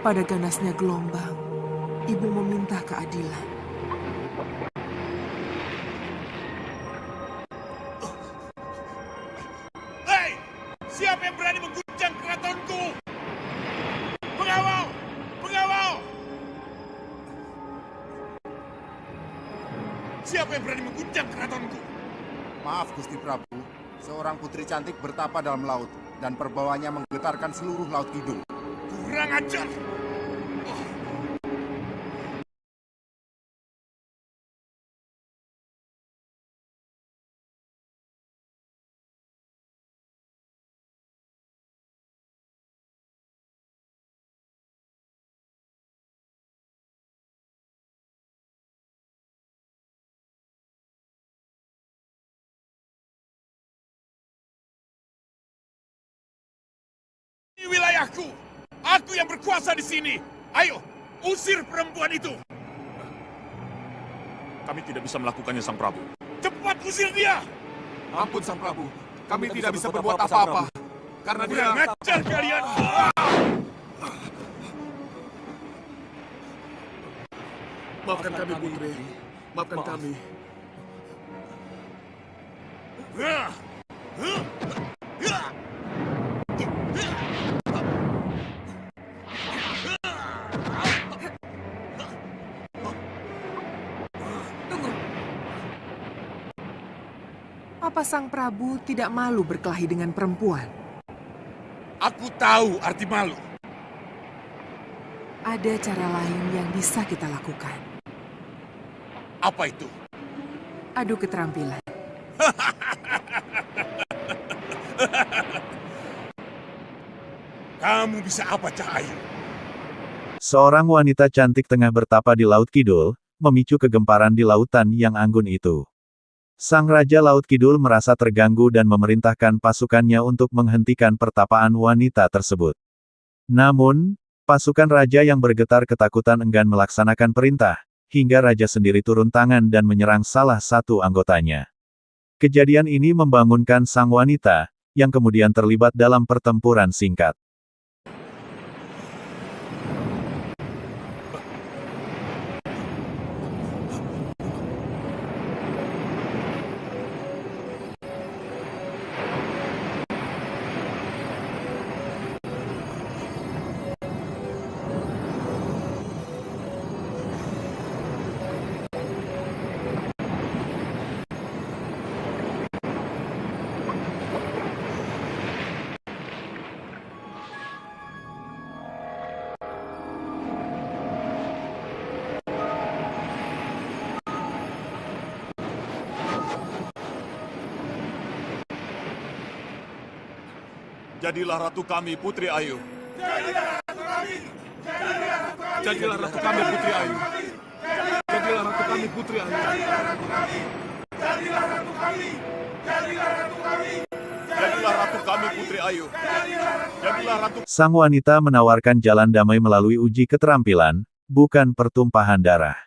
Pada ganasnya gelombang, ibu meminta keadilan. Hei! Siapa yang berani mengguncang keratonku? Pengawal! Pengawal! Siapa yang berani mengguncang keratonku? Maaf Gusti Prabu, seorang putri cantik bertapa dalam laut dan perbawanya menggetarkan seluruh Laut Kidul. Kurang ajar! Ini wilayahku. Aku yang berkuasa di sini. Ayo, usir perempuan itu. Kami tidak bisa melakukannya, Sang Prabu. Cepat usir dia. Ampun Sang Prabu, kami tidak bisa berbuat apa-apa. Karena dia... Kurang ajar kalian. Maafkan kami Putri, maafkan kami. Tunggu. Apa Sang Prabu tidak malu berkelahi dengan perempuan? Aku tahu arti malu. Ada cara lain yang bisa kita lakukan. Apa itu? Adu keterampilan. Kamu bisa apa, Cahayu? Seorang wanita cantik tengah bertapa di Laut Kidul, memicu kegemparan di lautan yang anggun itu. Sang Raja Laut Kidul merasa terganggu dan memerintahkan pasukannya untuk menghentikan pertapaan wanita tersebut. Namun, pasukan raja yang bergetar ketakutan enggan melaksanakan perintah, hingga raja sendiri turun tangan dan menyerang salah satu anggotanya. Kejadian ini membangunkan sang wanita, yang kemudian terlibat dalam pertempuran singkat. Jadilah ratu kami, Putri Ayu. Jadilah ratu kami, Putri Ayu. Jadilah ratu kami, Putri Ayu. Jadilah ratu kami, Putri Ayu. Jadilah ratu. Sang wanita menawarkan jalan damai melalui uji keterampilan, bukan pertumpahan darah.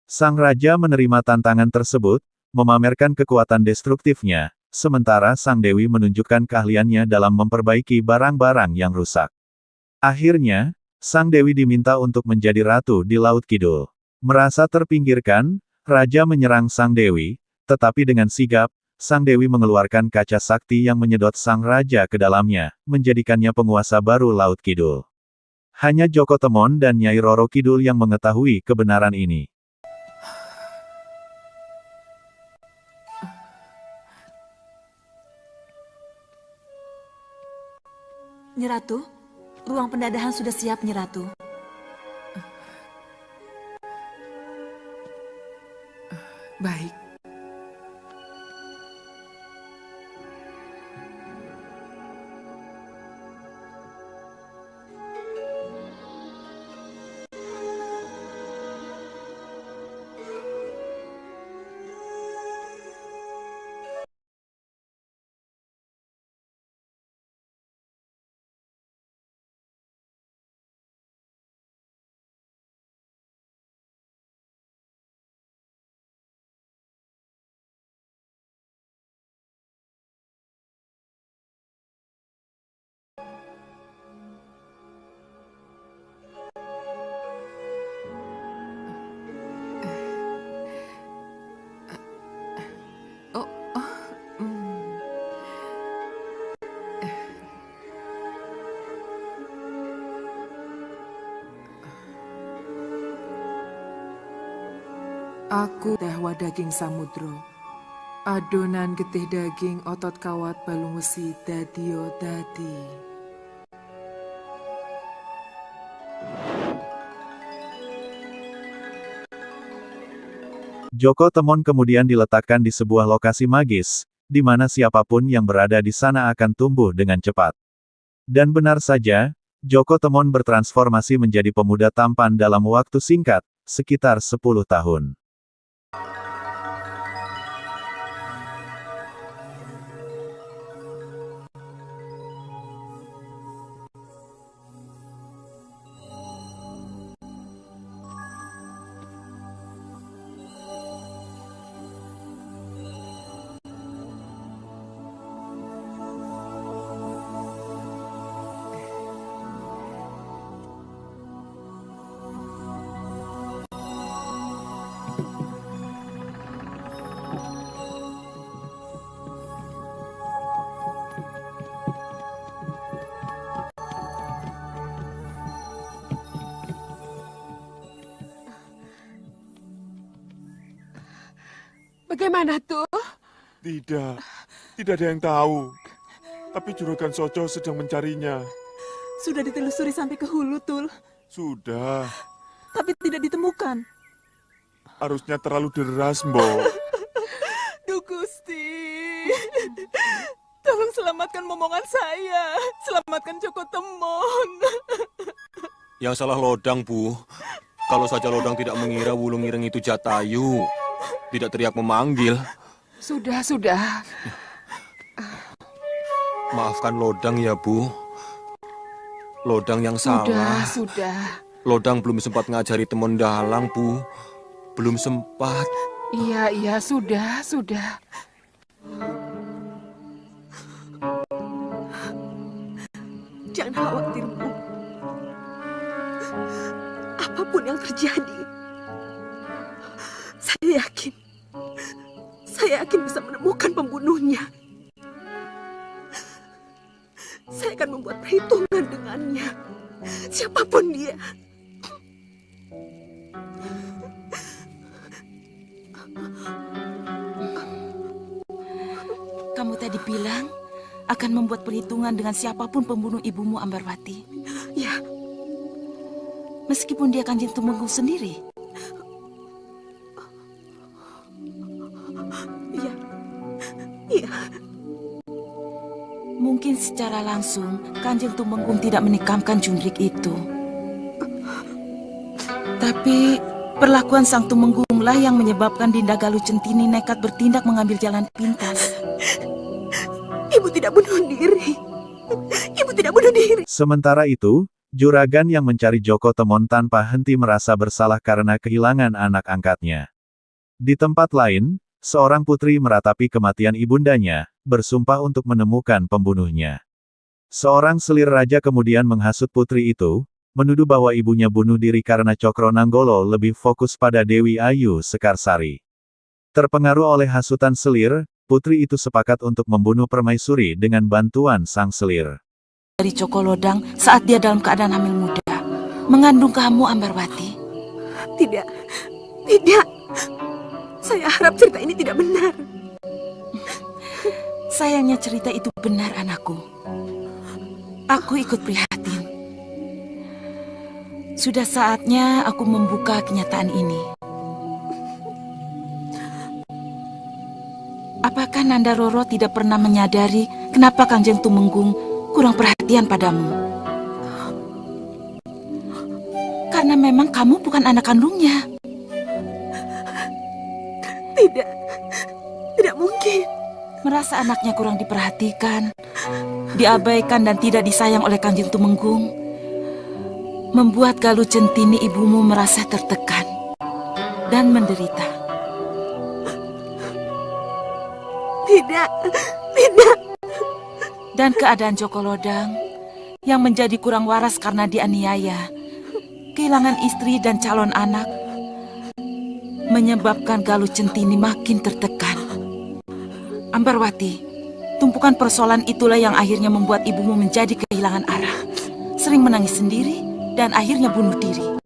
Sang raja menerima tantangan tersebut, memamerkan kekuatan destruktifnya, sementara Sang Dewi menunjukkan keahliannya dalam memperbaiki barang-barang yang rusak. Akhirnya, Sang Dewi diminta untuk menjadi ratu di Laut Kidul. Merasa terpinggirkan, raja menyerang Sang Dewi, tetapi dengan sigap, Sang Dewi mengeluarkan kaca sakti yang menyedot sang raja ke dalamnya, menjadikannya penguasa baru Laut Kidul. Hanya Joko Temon dan Nyai Roro Kidul yang mengetahui kebenaran ini. Nyi Ratu, ruang pendadahan sudah siap, Nyi Ratu. Baik. Aku dahwa daging samudra. Adonan getih daging otot kawat balung wesi dadio dadi. Joko Temon kemudian diletakkan di sebuah lokasi magis, di mana siapapun yang berada di sana akan tumbuh dengan cepat. Dan benar saja, Joko Temon bertransformasi menjadi pemuda tampan dalam waktu singkat, sekitar 10 tahun. Bagaimana tuh? Tidak ada yang tahu. Tapi Juragan Sojo sedang mencarinya. Sudah ditelusuri sampai ke hulu, Tul. Sudah. Tapi tidak ditemukan. Arusnya terlalu deras, Mbok. Duh Gusti. Tolong selamatkan momongan saya. Selamatkan Joko Temon. Yang salah Lodang, Bu. Kalau saja Lodang tidak mengira Wulung Ireng itu Jatayu. Tidak teriak memanggil. Sudah. Maafkan Lodang ya, Bu. Lodang yang salah. Sudah. Lodang belum sempat ngajari Temon dalang, Bu. Belum sempat. Iya, sudah. Jangan khawatir, Bu. Apapun yang terjadi, saya yakin bisa menemukan pembunuhnya. Saya akan membuat perhitungan dengannya, siapapun dia. Kamu tadi bilang akan membuat perhitungan dengan siapapun pembunuh ibumu, Ambarwati. Ya. Meskipun dia Kanjeng Tumenggung sendiri. Iya. Mungkin secara langsung Kanjeng Tumenggung tidak menikamkan Jundrik itu. Tapi perlakuan Sang Tumenggunglah yang menyebabkan Dinda Galuh Centini nekat bertindak mengambil jalan pintas. Ibu tidak bunuh diri. Sementara itu, Juragan yang mencari Joko Temon tanpa henti merasa bersalah karena kehilangan anak angkatnya. Di tempat lain, seorang putri meratapi kematian ibundanya, bersumpah untuk menemukan pembunuhnya. Seorang selir raja kemudian menghasut putri itu, menuduh bahwa ibunya bunuh diri karena Cokro Nanggolo lebih fokus pada Dewi Ayu Sekarsari. Terpengaruh oleh hasutan selir, putri itu sepakat untuk membunuh Permaisuri dengan bantuan sang selir. Dari Joko Lodang saat dia dalam keadaan hamil muda, mengandung kamu, Ambarwati. Tidak. Saya harap cerita ini tidak benar. Sayangnya cerita itu benar, anakku. Aku ikut prihatin. Sudah saatnya aku membuka kenyataan ini. Apakah Nanda Roro tidak pernah menyadari kenapa Kanjeng Tumenggung kurang perhatian padamu? Karena memang kamu bukan anak kandungnya. Tidak mungkin. Merasa anaknya kurang diperhatikan, diabaikan dan tidak disayang oleh Kanjeng Tumenggung, membuat Galuh Centini ibumu merasa tertekan dan menderita. Tidak. Dan keadaan Joko Lodang yang menjadi kurang waras karena dianiaya, kehilangan istri dan calon anak, menyebabkan Galuh Centini makin tertekan. Ambarwati, tumpukan persoalan itulah yang akhirnya membuat ibumu menjadi kehilangan arah, sering menangis sendiri, dan akhirnya bunuh diri.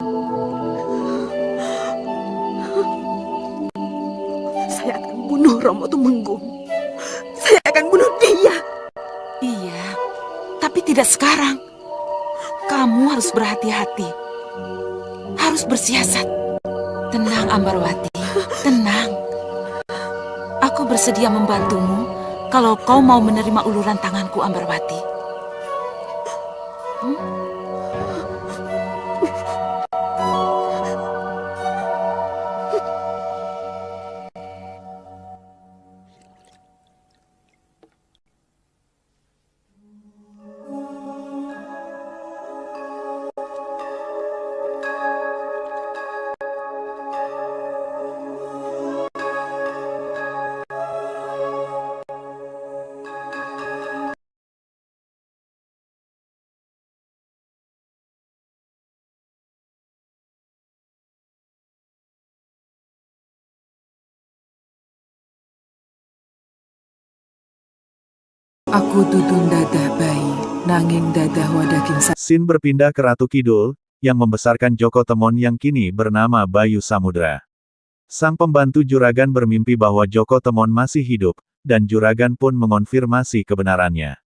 membunuh Romo Tumenggung, saya akan bunuh dia. Iya, tapi tidak sekarang. Kamu harus berhati-hati. Harus bersiasat. Tenang, Ambarwati. Tenang. Aku bersedia membantumu kalau kau mau menerima uluran tanganku, Ambarwati. Aku dudun dadah bayi, nanging dadah wadaking Sin berpindah ke Ratu Kidul, yang membesarkan Joko Temon yang kini bernama Bayu Samudra. Sang pembantu juragan bermimpi bahwa Joko Temon masih hidup, dan juragan pun mengonfirmasi kebenarannya.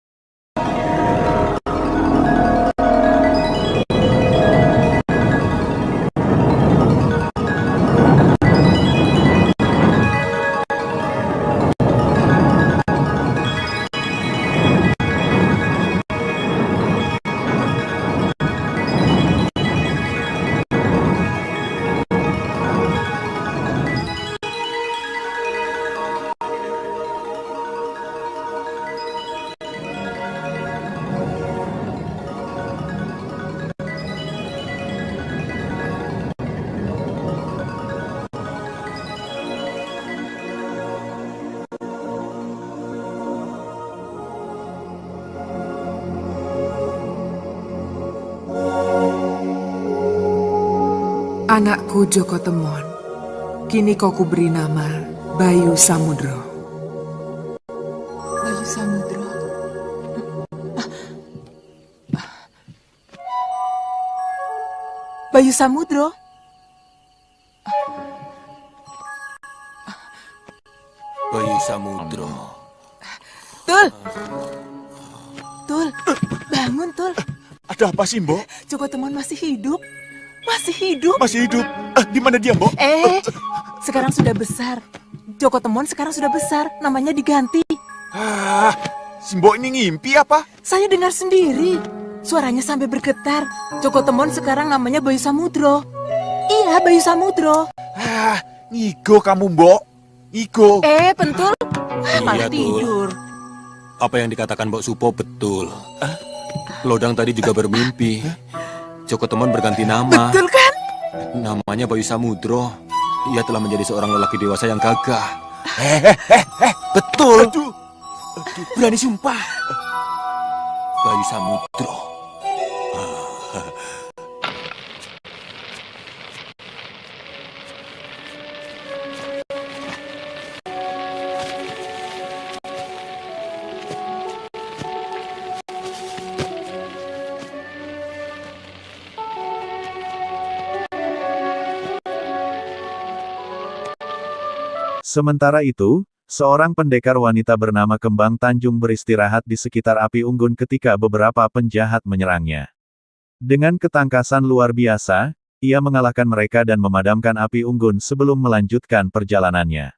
Anakku Joko Temon, kini kau kuberi nama Bayu Samudro. Bayu Samudro. Bayu Samudro. Bayu Samudro. Tul. Tul, bangun Tul. Ada apa sih, Mbok? Joko Temon masih hidup. Masih hidup. Masih hidup? Di mana dia, Mbok? Sekarang sudah besar. Joko Temon sekarang sudah besar, namanya diganti. Si Mbok ini ngimpi apa? Saya dengar sendiri. Suaranya sampai bergetar. Joko Temon sekarang namanya Bayu Samudro. Iya, Bayu Samudro. Ngigo kamu, Mbok. Ngigo. Pentul. Malah Iya, Tul. tidur. Apa yang dikatakan Mbok Supo betul. Lodang tadi juga bermimpi. Joko Temon berganti nama. Betul kan? Namanya Bayu Samudro. Ia telah menjadi seorang lelaki dewasa yang gagah. Betul. Aduh. Berani sumpah. Bayu Samudro. Sementara itu, seorang pendekar wanita bernama Kembang Tanjung beristirahat di sekitar api unggun ketika beberapa penjahat menyerangnya. Dengan ketangkasan luar biasa, ia mengalahkan mereka dan memadamkan api unggun sebelum melanjutkan perjalanannya.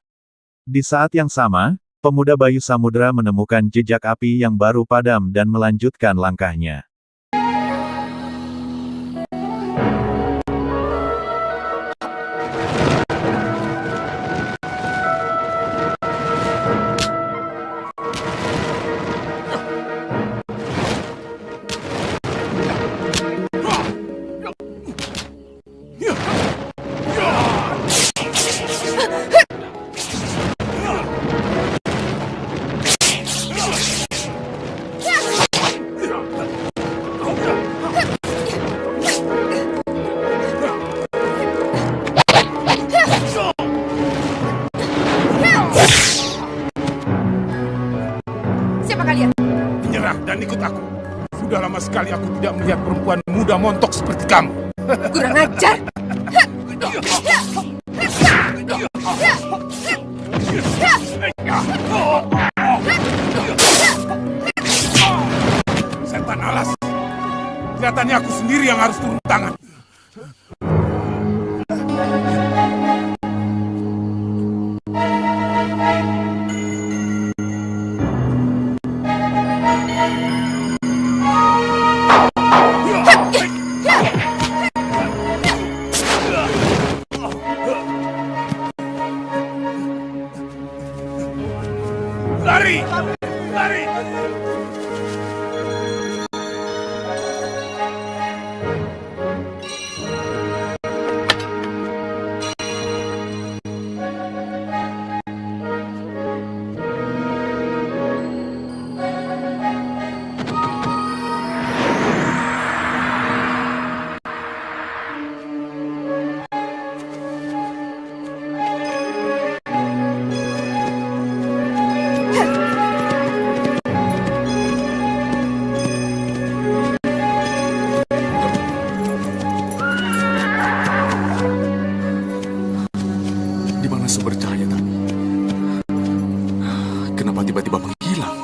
Di saat yang sama, pemuda Bayu Samudra menemukan jejak api yang baru padam dan melanjutkan langkahnya. Menyerah dan ikut aku. Sudah lama sekali aku tidak melihat perempuan muda montok seperti kamu. Kurang ajar. sendiri yang harus turun tangan. Lari! Lari! Di mana sumber cahaya tadi? Kenapa tiba-tiba menghilang?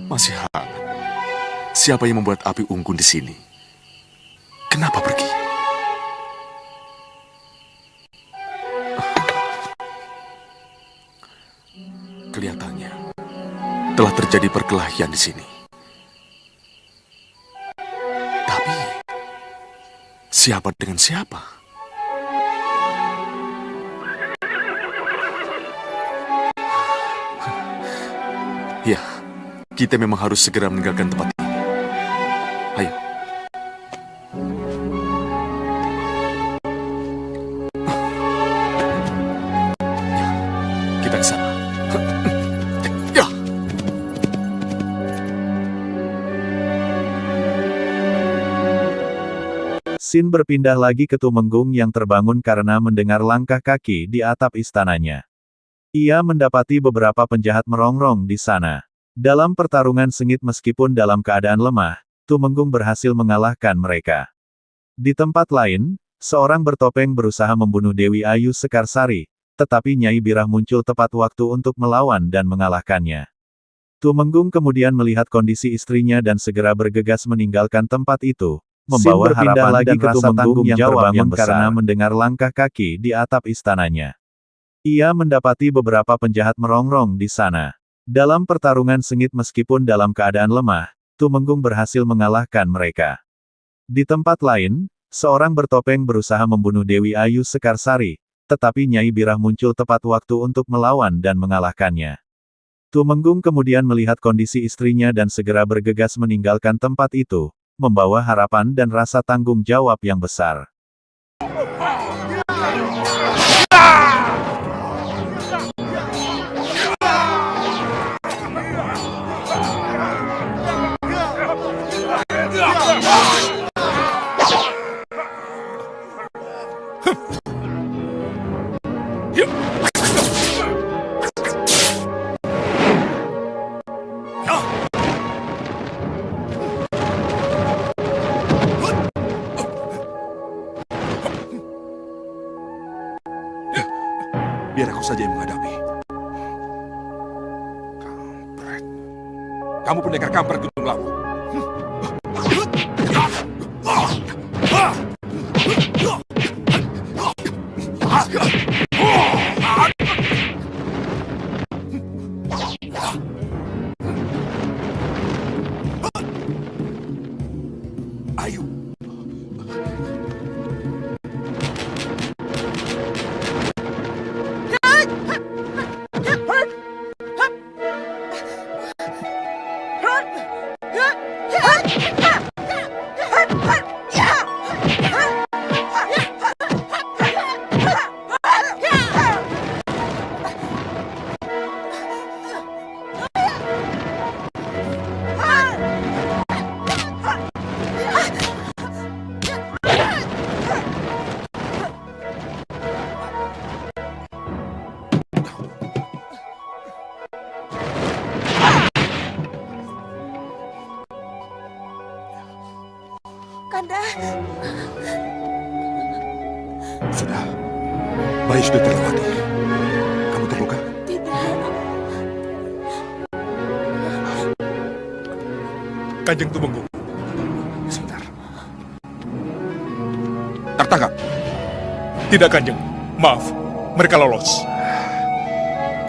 Masih hangat. Siapa yang membuat api unggun di sini? Kenapa pergi? Kelihatannya telah terjadi perkelahian di sini. Tapi siapa dengan siapa? Ya. Kita memang harus segera meninggalkan tempat ini. Ayo. Ya, kita ke sana. Ya. Sin berpindah lagi ke Tumenggung yang terbangun karena mendengar langkah kaki di atap istananya. Ia mendapati beberapa penjahat merongrong di sana. Dalam pertarungan sengit meskipun dalam keadaan lemah, Tumenggung berhasil mengalahkan mereka. Di tempat lain, seorang bertopeng berusaha membunuh Dewi Ayu Sekarsari, tetapi Nyai Birah muncul tepat waktu untuk melawan dan mengalahkannya. Tumenggung kemudian melihat kondisi istrinya dan segera bergegas meninggalkan tempat itu, membawa harapan lagi ke Tumenggung yang terbangun karena mendengar langkah kaki di atap istananya. Ia mendapati beberapa penjahat merongrong di sana. Dalam pertarungan sengit meskipun dalam keadaan lemah, Tumenggung berhasil mengalahkan mereka. Di tempat lain, seorang bertopeng berusaha membunuh Dewi Ayu Sekarsari, tetapi Nyai Birah muncul tepat waktu untuk melawan dan mengalahkannya. Tumenggung kemudian melihat kondisi istrinya dan segera bergegas meninggalkan tempat itu, membawa harapan dan rasa tanggung jawab yang besar. Biar aku saja yang menghadapi. Kampret. Kamu pendekar kampret Gunung Lawu. Ayo. Sudah. Bayi sudah terlewati. Kamu terluka? Kanjeng Tumenggung. Sebentar. Tertangkap. Tidak, Kanjeng. Maaf, mereka lolos.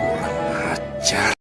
Kurang ajar.